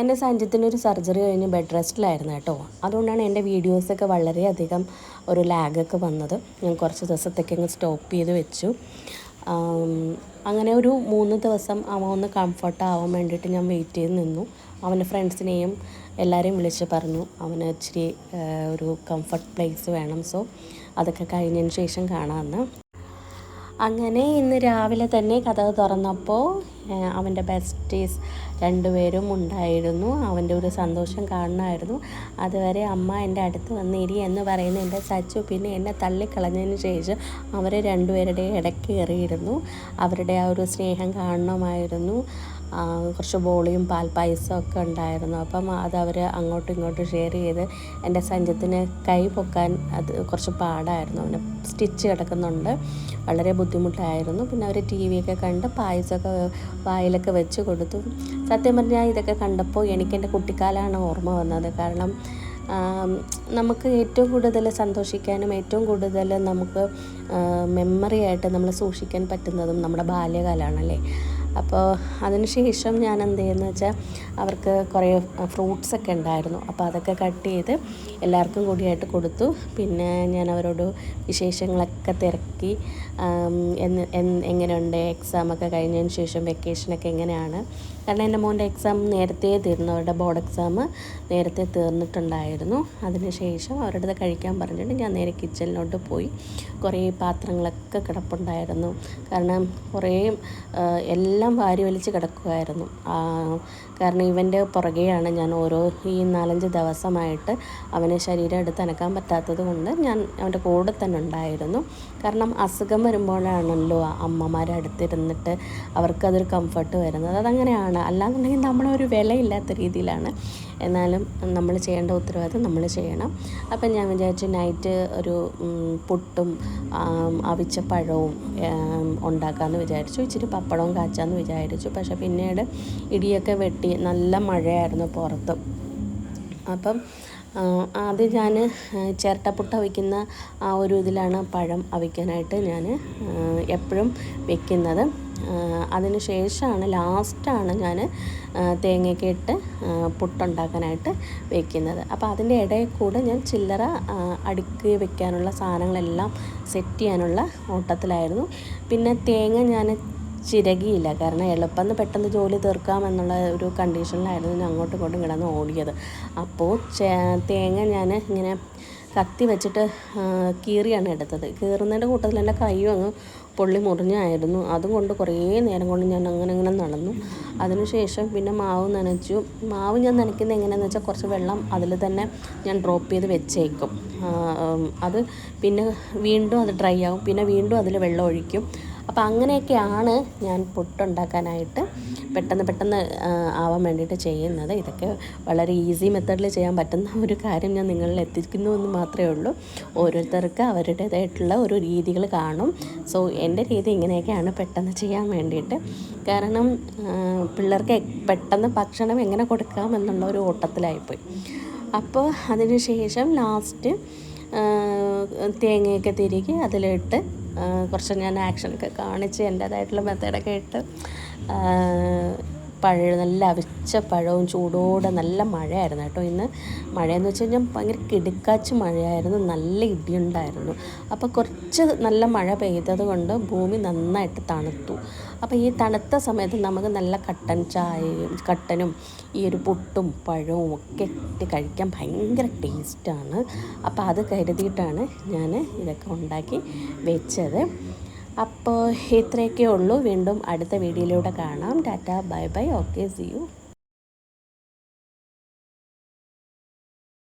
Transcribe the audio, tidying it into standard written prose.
എൻ്റെ സഞ്ജിത്തിനൊരു സർജറി കഴിഞ്ഞ് ബെഡ് റെസ്റ്റിലായിരുന്നു കേട്ടോ. അതുകൊണ്ടാണ് എൻ്റെ വീഡിയോസൊക്കെ വളരെയധികം ഒരു ലാഗൊക്കെ വന്നത്. ഞാൻ കുറച്ച് ദിവസത്തേക്ക് അങ്ങ് സ്റ്റോപ്പ് ചെയ്ത് വെച്ചു. അങ്ങനെ ഒരു 3 ദിവസം അവൻ ഒന്ന് കംഫർട്ട് ആവാൻ വേണ്ടിയിട്ട് ഞാൻ വെയിറ്റ് ചെയ്ത് നിന്നു. അവൻ്റെ ഫ്രണ്ട്സിനെയും എല്ലാവരെയും വിളിച്ച് പറഞ്ഞു അവന് ഇച്ചിരി ഒരു കംഫർട്ട് പ്ലേസ് വേണം, സോ അതൊക്കെ കഴിഞ്ഞതിന് ശേഷം കാണാമെന്ന്. അങ്ങനെ ഇന്ന് രാവിലെ തന്നെ കതക് തുറന്നപ്പോൾ അവൻ്റെ ബെസ്റ്റീസ് 2 പേരും ഉണ്ടായിരുന്നു. അവൻ്റെ ഒരു സന്തോഷം കാണണമായിരുന്നു. അതുവരെ അമ്മ എൻ്റെ അടുത്ത് വന്നിരി എന്ന് പറയുന്ന എൻ്റെ സച്ചു പിന്നെ എന്നെ തള്ളിക്കളഞ്ഞതിന് ശേഷം അവർ 2 പേരുടെ ഇടയ്ക്ക് കയറിയിരുന്നു. അവരുടെ ആ ഒരു സ്നേഹം കാണണമായിരുന്നു. കുറച്ച് ബോളിയും പാൽപ്പായസവും ഒക്കെ ഉണ്ടായിരുന്നു. അപ്പം അതവർ അങ്ങോട്ടും ഇങ്ങോട്ടും ഷെയർ ചെയ്ത് എൻ്റെ സഞ്ജത്തിന് കൈ പൊക്കാൻ അത് കുറച്ച് പാടായിരുന്നു. അവന് സ്റ്റിച്ച് കിടക്കുന്നുണ്ട്, വളരെ ബുദ്ധിമുട്ടായിരുന്നു. പിന്നെ അവർ ടി വിയൊക്കെ കണ്ട് പായസമൊക്കെ വായിലൊക്കെ വെച്ച് കൊടുത്തു. സത്യം പറഞ്ഞാൽ ഇതൊക്കെ കണ്ടപ്പോൾ എനിക്കെൻ്റെ കുട്ടിക്കാലമാണ് ഓർമ്മ വന്നത്. കാരണം നമുക്ക് ഏറ്റവും കൂടുതൽ സന്തോഷിക്കാനും ഏറ്റവും കൂടുതൽ നമുക്ക് മെമ്മറി ആയിട്ട് നമ്മൾ സൂക്ഷിക്കാൻ പറ്റുന്നതും നമ്മുടെ ബാല്യകാലമാണല്ലേ. അപ്പോൾ അതിന് ശേഷം ഞാൻ എന്ത് ചെയ്യുന്നത് വെച്ചാൽ അവർക്ക് കുറേ ഫ്രൂട്ട്സൊക്കെ ഉണ്ടായിരുന്നു. അപ്പോൾ അതൊക്കെ കട്ട് ചെയ്ത് എല്ലാവർക്കും കൂടിയായിട്ട് കൊടുത്തു. പിന്നെ ഞാൻ അവരോട് വിശേഷങ്ങളൊക്കെ തിരക്കി. എങ്ങനെയുണ്ട് എക്സാമൊക്കെ കഴിഞ്ഞതിന് ശേഷം വെക്കേഷനൊക്കെ എങ്ങനെയാണ്. കാരണം എൻ്റെ മോൻ്റെ എക്സാം നേരത്തെ തീർന്നു, അവരുടെ ബോർഡ് എക്സാം നേരത്തെ തീർന്നിട്ടുണ്ടായിരുന്നു. അതിന് ശേഷം അവരുടെ അടുത്ത് കഴിക്കാൻ പറഞ്ഞിട്ട് ഞാൻ നേരെ കിച്ചണിലോട്ട് പോയി. കുറേ പാത്രങ്ങളൊക്കെ കിടപ്പുണ്ടായിരുന്നു. കാരണം കുറേ എല്ലാം വാരി വലിച്ച് കിടക്കുമായിരുന്നു. കാരണം ഇവൻ്റെ പുറകെയാണ് ഞാൻ ഈ 4-5 ദിവസമായിട്ട് അവനെ ശരീരം എടുത്ത് അനക്കാൻ പറ്റാത്തത് കൊണ്ട് ഞാൻ അവൻ്റെ കൂടെ തന്നെ ഉണ്ടായിരുന്നു. കാരണം അസുഖം വരുമ്പോഴാണല്ലോ അമ്മമാരെ അടുത്തിരുന്നിട്ട് അവർക്കതൊരു കംഫർട്ട് വരുന്നത്. അതങ്ങനെയാണ്. അല്ലാന്നുണ്ടെങ്കിൽ നമ്മളൊരു വിലയില്ലാത്ത രീതിയിലാണ്. എന്നാലും നമ്മൾ ചെയ്യേണ്ട ഉത്തരവാദിത്വം നമ്മൾ ചെയ്യണം. അപ്പം ഞാൻ വിചാരിച്ചു നൈറ്റ് ഒരു പുട്ടും അവിച്ച പഴവും ഉണ്ടാക്കാമെന്ന് വിചാരിച്ചു. ഇച്ചിരി പപ്പടവും കാച്ചാമെന്ന് വിചാരിച്ചു. പക്ഷേ പിന്നീട് ഇടിയൊക്കെ വെട്ടി നല്ല മഴയായിരുന്നു പുറത്ത്. അപ്പം ആദ്യം ഞാൻ ചിരട്ടപ്പുട്ട് അവിക്കുന്ന ആ ഒരു ഇതിലാണ് പഴം അവിക്കാനായിട്ട് ഞാൻ എപ്പോഴും വെക്കുന്നത്. അതിന് ശേഷമാണ് ലാസ്റ്റാണ് ഞാൻ തേങ്ങയൊക്കെ ഇട്ട് പുട്ടുണ്ടാക്കാനായിട്ട് വെക്കുന്നത്. അപ്പോൾ അതിൻ്റെ ഇടയിൽ കൂടെ ഞാൻ ചില്ലറ അടുക്കി വെക്കാനുള്ള സാധനങ്ങളെല്ലാം സെറ്റ് ചെയ്യാനുള്ള ഓട്ടത്തിലായിരുന്നു. പിന്നെ തേങ്ങ ഞാൻ ചിരകിയില്ല, കാരണം എളുപ്പം പെട്ടെന്ന് ജോലി തീർക്കാമെന്നുള്ള ഒരു കണ്ടീഷനിലായിരുന്നു ഞാൻ അങ്ങോട്ടും ഇങ്ങോട്ടും കിടന്ന് ഓടിയത്. അപ്പോൾ തേങ്ങ ഞാൻ ഇങ്ങനെ കത്തി വെച്ചിട്ട് കീറിയാണ് എടുത്തത്. കീറുന്നതിൻ്റെ കൂട്ടത്തിൽ എൻ്റെ കൈയും അങ്ങ് പൊള്ളി മുറിഞ്ഞായിരുന്നു. അതുകൊണ്ട് കുറേ നേരം കൊണ്ട് ഞാൻ അങ്ങനെ നടന്നു. അതിനുശേഷം പിന്നെ മാവ് നനച്ചു. മാവ് ഞാൻ നനയ്ക്കുന്നത് എങ്ങനെയാണെന്ന് വെച്ചാൽ കുറച്ച് വെള്ളം അതിൽ തന്നെ ഞാൻ ഡ്രോപ്പ് ചെയ്ത് വെച്ചേക്കും. അത് പിന്നെ വീണ്ടും അത് ഡ്രൈ ആവും, പിന്നെ വീണ്ടും അതിൽ വെള്ളം ഒഴിക്കും. അപ്പോൾ അങ്ങനെയൊക്കെയാണ് ഞാൻ പുട്ടുണ്ടാക്കാനായിട്ട് പെട്ടെന്ന് ആവാൻ വേണ്ടിയിട്ട് ചെയ്യുന്നത്. ഇതൊക്കെ വളരെ ഈസി മെത്തേഡിൽ ചെയ്യാൻ പറ്റുന്ന ഒരു കാര്യം ഞാൻ നിങ്ങളിൽ എത്തിക്കുന്നു എന്ന് മാത്രമേ ഉള്ളൂ. ഓരോരുത്തർക്ക് അവരുടേതായിട്ടുള്ള ഒരു രീതികൾ കാണും. സോ എൻ്റെ രീതി ഇങ്ങനെയൊക്കെയാണ് പെട്ടെന്ന് ചെയ്യാൻ വേണ്ടിയിട്ട്. കാരണം പിള്ളേർക്ക് പെട്ടെന്ന് ഭക്ഷണം എങ്ങനെ കൊടുക്കാം എന്നുള്ള ഒരു ഓട്ടത്തിലായിപ്പോയി. അപ്പോൾ അതിന് ശേഷം ലാസ്റ്റ് തേങ്ങയൊക്കെ തിരികെ അതിലിട്ട് കുറച്ച് ഞാൻ ആക്ഷനൊക്കെ കാണിച്ച് എൻ്റേതായിട്ടുള്ള മെത്തേഡൊക്കെ ഇട്ട് നല്ല അവിച്ച പഴവും ചൂടോടെ നല്ല മഴയായിരുന്നു കേട്ടോ. ഇന്ന് മഴയെന്ന് വെച്ച് കഴിഞ്ഞാൽ ഭയങ്കര കിടുക്കാച്ച് മഴയായിരുന്നു, നല്ല ഇടിയുണ്ടായിരുന്നു. അപ്പോൾ കുറച്ച് നല്ല മഴ പെയ്തത് കൊണ്ട് ഭൂമി നന്നായിട്ട് തണുത്തു. അപ്പോൾ ഈ തണുത്ത സമയത്ത് നമുക്ക് നല്ല കട്ടനും ഈ ഒരു പുട്ടും പഴവും ഒക്കെ ഇട്ട് കഴിക്കാൻ ഭയങ്കര ടേസ്റ്റാണ്. അപ്പോൾ അത് കരുതിയിട്ടാണ് ഞാൻ ഇതൊക്കെ ഉണ്ടാക്കി വെച്ചത്. അപ്പോൾ ഇത്രയൊക്കെ ഉള്ളൂ. വീണ്ടും അടുത്ത വീഡിയോയിലൂടെ കാണാം. Tata, bye bye, okay, see U.